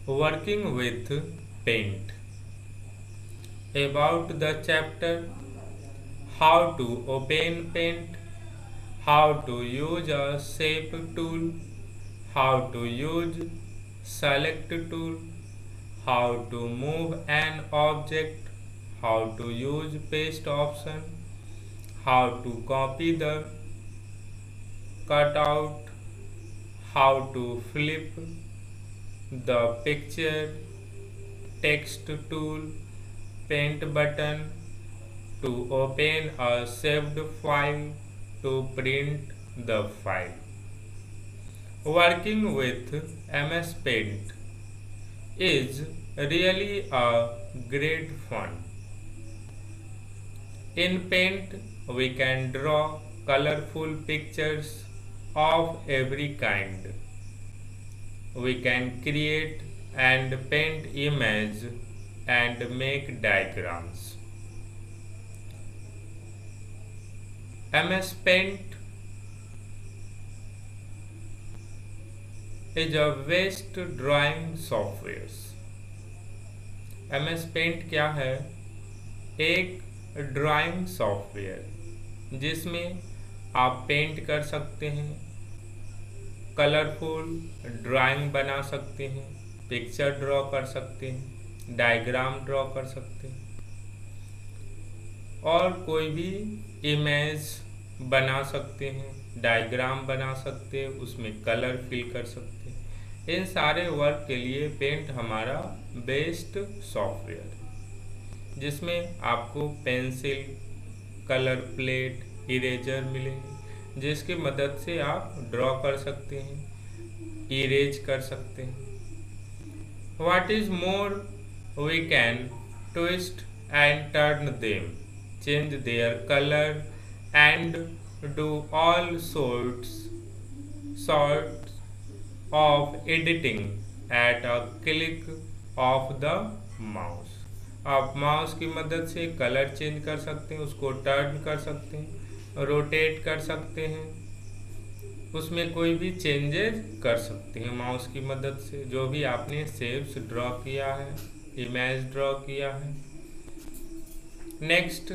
Working with paint. About the chapter how to open paint, how to use a shape tool, how to use select tool, how to move an object, how to use paste option, how to copy the cutout, how to flip the picture, text tool, paint button, to open a saved file, to print the file. Working with MS Paint is really a great fun. In Paint, we can draw colorful pictures of every kind. We can create and paint images and make diagrams. MS Paint is a best drawing software. MS Paint क्या है? एक drawing software जिसमें आप paint कर सकते हैं, colourful drawing बना सकते हैं, पिक्चर ड्रॉ कर सकते हैं, डायग्राम ड्रॉ कर सकते हैं और कोई भी इमेज बना सकते हैं, डायग्राम बना सकते हैं, उसमें कलर फिल कर सकते हैं। इन सारे वर्क के लिए पेंट हमारा बेस्ट सॉफ्टवेयर है जिसमें आपको पेंसिल, कलर प्लेट, इरेजर मिलेंगे जिसकी मदद से आप ड्रॉ कर सकते हैं, इरेज कर सकते हैं। What is more, we can twist and turn them, change their colour and do all sorts of editing at a click of the mouse. आप माउस की मदद से कलर चेंज कर सकते हैं, उसको टर्न कर सकते हैं, रोटेट कर सकते हैं, उसमें कोई भी चेंजेस कर सकते हैं माउस की मदद से। जो भी आपने शेप्स ड्रॉ किया है, इमेज ड्रॉ किया है। Next,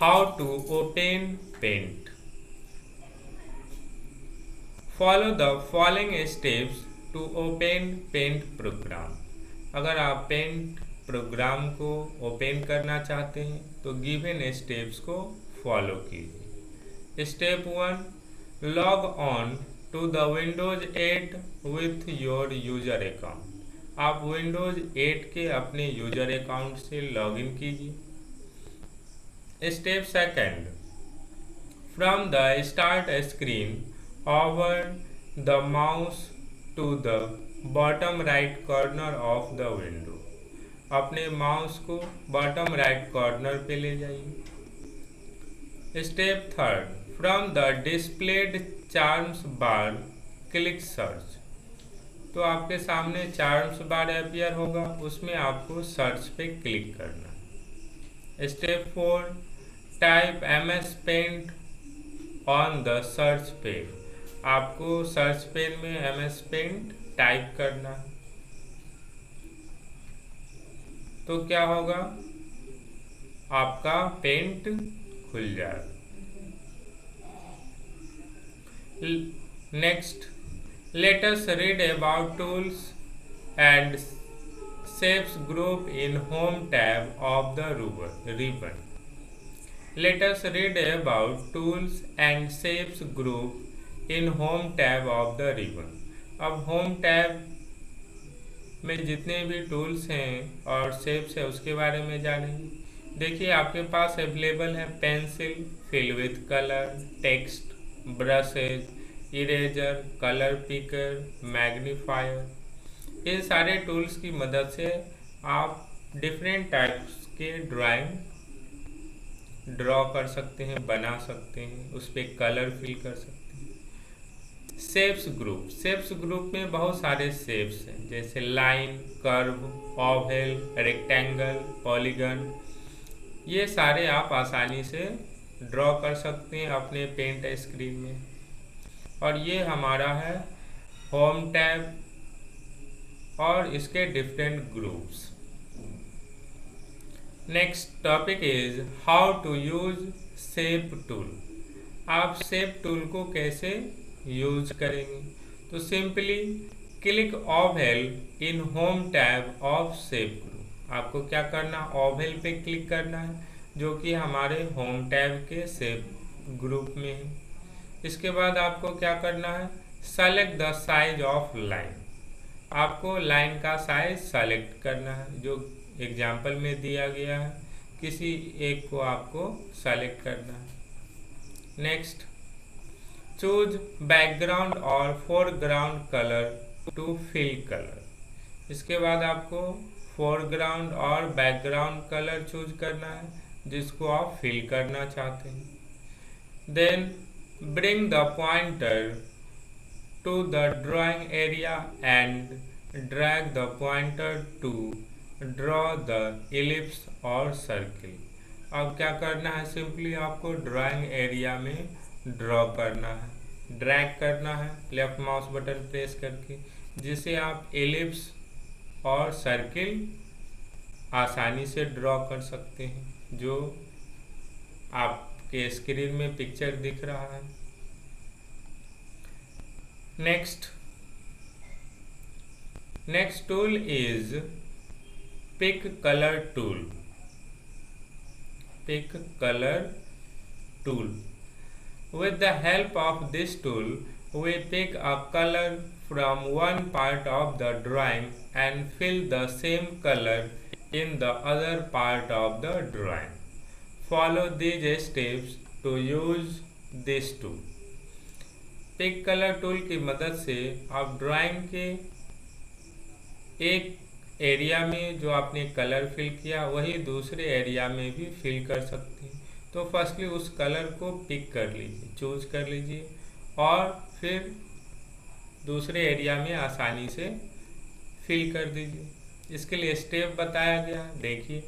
how to open paint. Follow the following steps to open paint program. अगर आप पेंट प्रोग्राम को ओपन करना चाहते हैं तो गिवन स्टेप्स को फॉलो कीजिए। Step 1, log on to the Windows 8 with your user account. आप विंडोज 8 के अपने यूजर अकाउंट से लॉगिन कीजिए। Step 2, from the start screen over the mouse to the bottom right corner of the window. अपने mouse को bottom right corner पे ले जाइए। Step 3, from the displayed charms bar click search. तो आपके सामने चार्म्स बार अपीयर होगा, उसमें आपको सर्च पे क्लिक करना। Step 4, type MS paint on the search page. आपको सर्च पेज में MS पेंट टाइप करना है तो क्या होगा, आपका पेंट खुल जाएगा। Next, let us read about tools and shapes group in home tab of the ribbon. Let us read about tools and shapes group in home tab of the ribbon. अब home tab में जितने भी tools हैं और shapes है उसके बारे में जानेंगे। देखिए, आपके पास अवेलेबल है pencil, fill with colour, text, brushes, eraser, colour picker, magnifier. इन सारे टूल्स की मदद से आप डिफरेंट टाइप्स के ड्राइंग ड्रॉ कर सकते हैं, बना सकते हैं, उस पर कलर फिल कर सकते हैं। शेप्स ग्रुप में बहुत सारे शेप्स हैं जैसे line, curve, Oval, rectangle, polygon. ये सारे आप आसानी से ड्रॉ कर सकते हैं अपने पेंट स्क्रीन में। और ये हमारा है होम टैब और इसके different groups. Next topic is how to use shape tool. आप शेप टूल को कैसे यूज करेंगे? तो simply click oval in home tab of shape group. आपको क्या करना, ओवल पे क्लिक करना है जो कि हमारे होम टैब के शेप ग्रुप में है। इसके बाद आपको क्या करना है, select the size of line. आपको लाइन का साइज सेलेक्ट करना है जो एग्जाम्पल में दिया गया है, किसी एक को आपको सेलेक्ट करना है। नेक्स्ट, चूज बैकग्राउंड और foreground colour to fill colour. इसके बाद आपको फोरग्राउंड और बैकग्राउंड कलर चूज करना है जिसको आप फिल करना चाहते हैं। Then bring the pointer to the drawing area and drag the pointer to draw the ellipse और सर्किल। अब क्या करना है, सिंपली आपको ड्राइंग एरिया में ड्रॉ करना है, ड्रैग करना है लेफ्ट माउस बटन प्रेस करके, जिसे आप एलिप्स और सर्किल आसानी से ड्रॉ कर सकते हैं जो आपके स्क्रीन में पिक्चर दिख रहा है। Next tool is pick colour tool. Pick colour tool. With the help of this tool, we pick a color from one part of the drawing and fill the same color in the other part of the drawing. Follow these steps to use this tool. Pick colour tool की मदद से आप drawing के एक area में जो आपने colour fill किया वही दूसरे एरिया में भी फिल कर सकते हैं। तो फर्स्टली उस कलर को पिक कर लीजिए, चूज कर लीजिए और फिर दूसरे एरिया में आसानी से फिल कर दीजिए। इसके लिए स्टेप बताया गया, देखिए।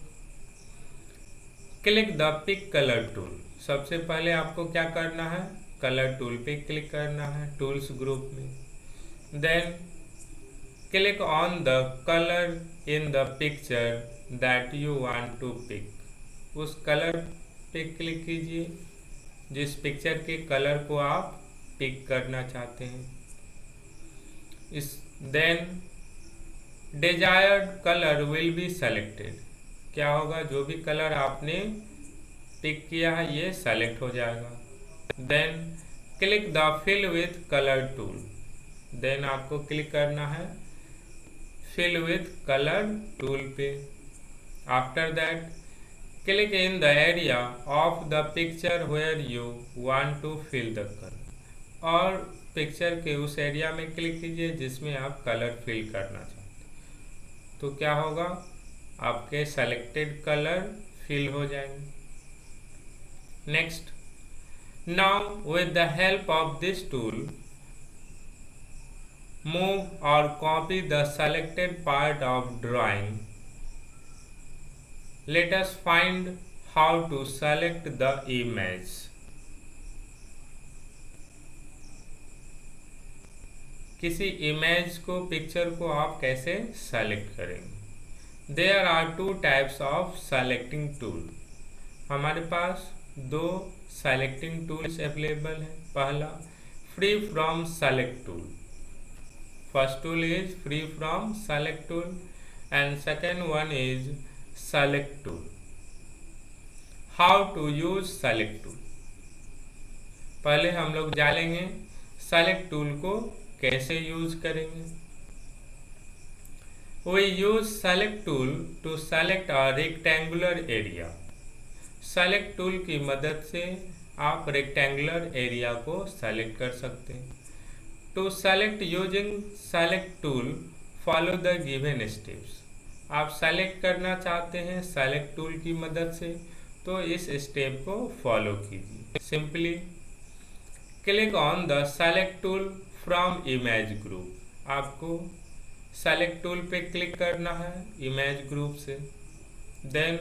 Click the pick colour tool. सबसे पहले आपको क्या करना है, कलर टूल पे क्लिक करना है टूल्स ग्रुप में। Then click on the colour in the picture that you want to pick. उस कलर पे क्लिक कीजिए जिस पिक्चर के कलर को आप पिक करना चाहते हैं। Then desired colour will be selected. क्या होगा, जो भी कलर आपने पिक किया है ये सेलेक्ट हो जाएगा। Then click the fill with colour tool. Then आपको क्लिक करना है फिल विथ कलर टूल पे। After that click in the area of the picture where you want to fill the colour. और पिक्चर के उस area में click कीजिए जिसमें आप कलर फिल करना चाहते हैं। तो क्या होगा, आपके सेलेक्टेड कलर फिल हो जाएंगे। Next, now with the help of this tool move or copy the selected part of drawing. Let us find how to select the image. किसी इमेज को, पिक्चर को आप कैसे सेलेक्ट करेंगे? There are two types of selecting tool. हमारे पास दो selecting tools available हैं। पहला free from select tool. First tool is free from select tool and second one is select tool. How to use select tool? पहले हम लोग जानेंगे select tool को कैसे यूज करेंगे। We use select tool to select a rectangular area. select tool की मदद से आप रेक्टेंगुलर एरिया को सेलेक्ट कर सकते हैं। To select using select tool, follow the given steps. आप सेलेक्ट करना चाहते हैं सेलेक्ट टूल की मदद से, तो इस स्टेप को फॉलो कीजिए। Simply click on the select tool from image group. आपको सेलेक्ट टूल पे क्लिक करना है इमेज ग्रुप से। Then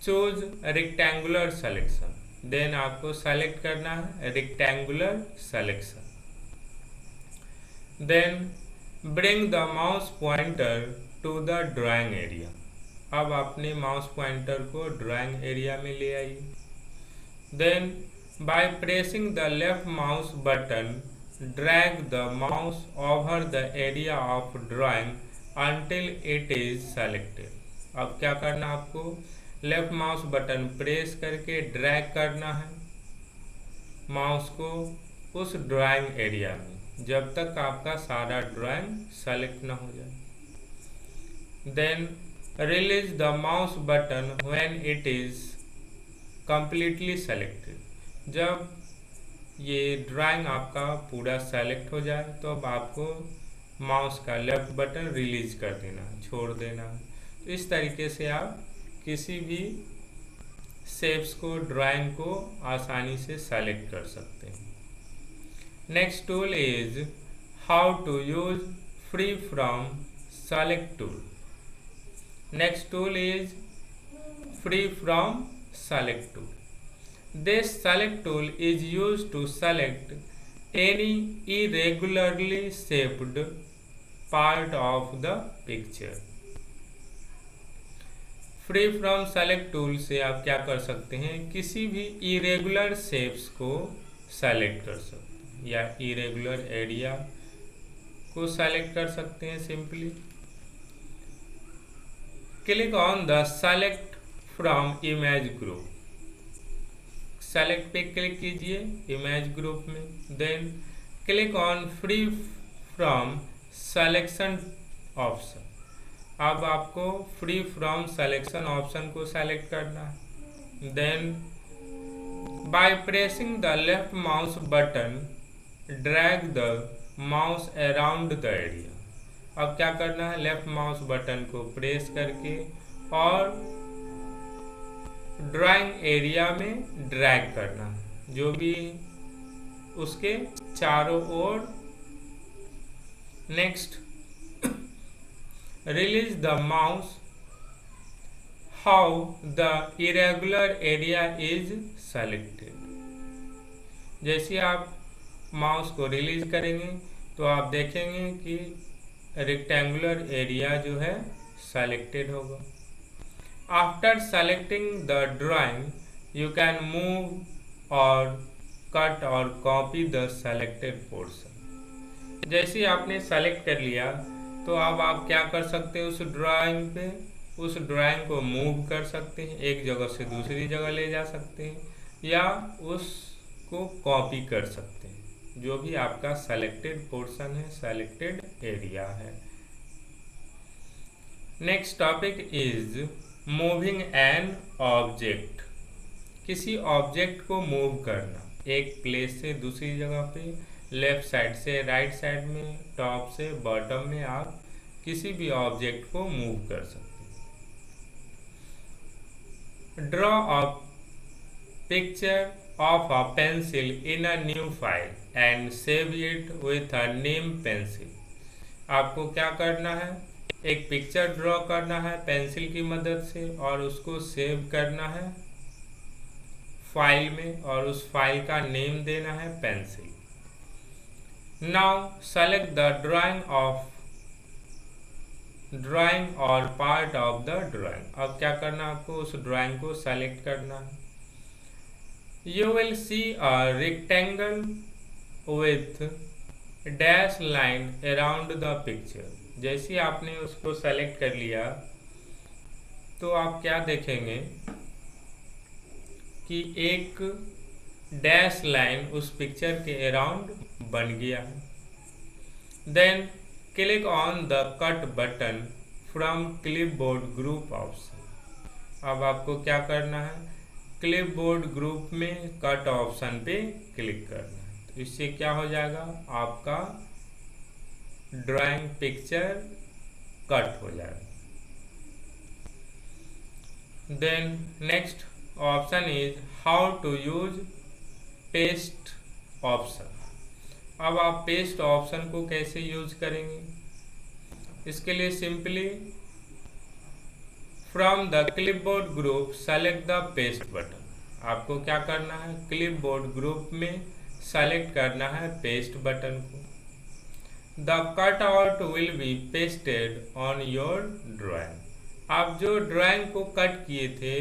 choose rectangular selection. Then आपको सेलेक्ट करना है rectangular selection. Then bring the mouse pointer to the drawing area. अब अपने माउस पॉइंटर को ड्राइंग एरिया में ले आइए। Then by pressing the left mouse button drag the mouse over the area of drawing until it is selected। अब क्या करना, आपको लेफ्ट माउस बटन प्रेस करके ड्रैग करना है माउस को उस ड्राइंग एरिया में जब तक आपका सारा ड्राइंग सेलेक्ट ना हो जाए। Then release the mouse button when it is completely selected. जब ये ड्राइंग आपका पूरा सेलेक्ट हो जाए तो अब आपको माउस का लेफ्ट बटन रिलीज कर देना, छोड़ देना। तो इस तरीके से आप किसी भी शेप्स को, ड्राइंग को आसानी से सेलेक्ट कर सकते हैं। Next tool is how to use free from select tool. Next tool is free from select tool. This select tool is used to select any irregularly shaped part of the picture. Free from select tool से आप क्या कर सकते हैं, किसी भी irregular shapes को select कर सकते हैं या इरेगुलर एरिया को सेलेक्ट कर सकते हैं। Simply click on the select from image group. Select पे क्लिक कीजिए इमेज ग्रुप में। Then click on free from selection option. अब आपको फ्री फ्रॉम सेलेक्शन ऑप्शन को सेलेक्ट करना है। Then by pressing the left mouse button drag the mouse around the area. अब क्या करना है, लेफ्ट माउस बटन को प्रेस करके और ड्राइंग एरिया में ड्रैग करना है, जो भी उसके चारों ओर। Next release the mouse how the irregular area is selected. जैसे आप माउस को रिलीज करेंगे तो आप देखेंगे कि रेक्टेंगुलर एरिया जो है सेलेक्टेड होगा। After selecting the drawing you can move और कट और कॉपी द सेलेक्टेड पोर्शन। जैसे आपने सेलेक्ट कर लिया तो अब आप क्या कर सकते हैं, उस ड्राइंग पे उस ड्राइंग को मूव कर सकते हैं, एक जगह से दूसरी जगह ले जा सकते हैं या उसको कॉपी कर सकते हैं, जो भी आपका सेलेक्टेड पोर्शन है, सेलेक्टेड एरिया है। Next topic is moving an object. किसी ऑब्जेक्ट को मूव करना एक प्लेस से दूसरी जगह पे, लेफ्ट साइड से राइट साइड में, टॉप से बॉटम में आप किसी भी ऑब्जेक्ट को मूव कर सकते हैं। Draw a picture of a pencil in a new file and save it with a name pencil. आपको क्या करना है, एक पिक्चर ड्रॉ करना है पेंसिल की मदद से और उसको सेव करना है फाइल में और उस फाइल का नेम देना है pencil. Now select the drawing और पार्ट ऑफ द ड्राइंग। अब क्या करना, आपको उस ड्राइंग को सेलेक्ट करना है। You will see a rectangle with dash line around the picture. जैसे आपने उसको सेलेक्ट कर लिया तो आप क्या देखेंगे कि एक डैश लाइन उस पिक्चर के अराउंड बन गया है। Then click on the cut button from clipboard group option. अब आपको क्या करना है, क्लिपबोर्ड ग्रुप में कट ऑप्शन पे क्लिक करना है। तो इससे क्या हो जाएगा, आपका ड्राइंग पिक्चर कट हो जाएगा। Then next option is how to use paste option. अब आप पेस्ट ऑप्शन को कैसे यूज करेंगे, इसके लिए simply from the clipboard group select the paste button. आपको क्या करना है, क्लिपबोर्ड ग्रुप में सेलेक्ट करना है पेस्ट बटन को। The cut out will be pasted on your drawing. आप जो ड्राइंग को कट किए थे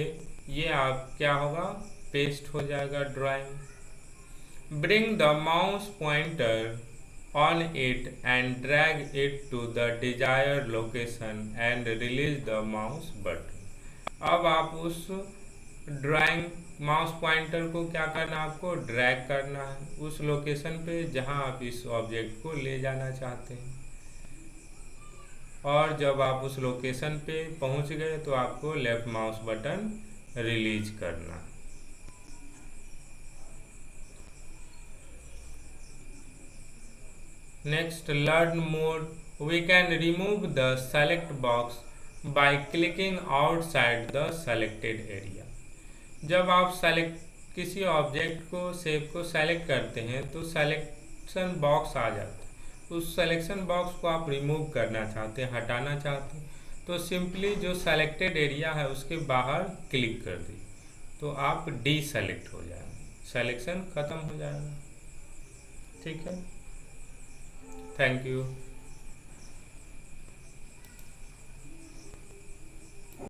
ये आप क्या होगा, पेस्ट हो जाएगा drawing. Bring the mouse pointer on it and drag it to the desired location and release the mouse button। अब आप उस ड्राइंग माउस पॉइंटर को क्या करना है, आपको ड्रैग करना है उस लोकेशन पे जहां आप इस ऑब्जेक्ट को ले जाना चाहते हैं। और जब आप उस लोकेशन पे पहुंच गए तो आपको लेफ्ट माउस बटन रिलीज करना है। Next, learn more. We can remove the select box by clicking outside the selected area। जब आप किसी ऑब्जेक्ट को शेप को सेलेक्ट करते हैं तो सेलेक्शन बॉक्स आ जाता है। उस सेलेक्शन बॉक्स को आप रिमूव करना चाहते हैं, हटाना चाहते हैं, तो सिंपली जो सेलेक्टेड एरिया है उसके बाहर क्लिक कर दी तो आप डी सेलेक्ट हो जाएंगे, सेलेक्शन खत्म हो जाएगा। ठीक है, थैंक यू।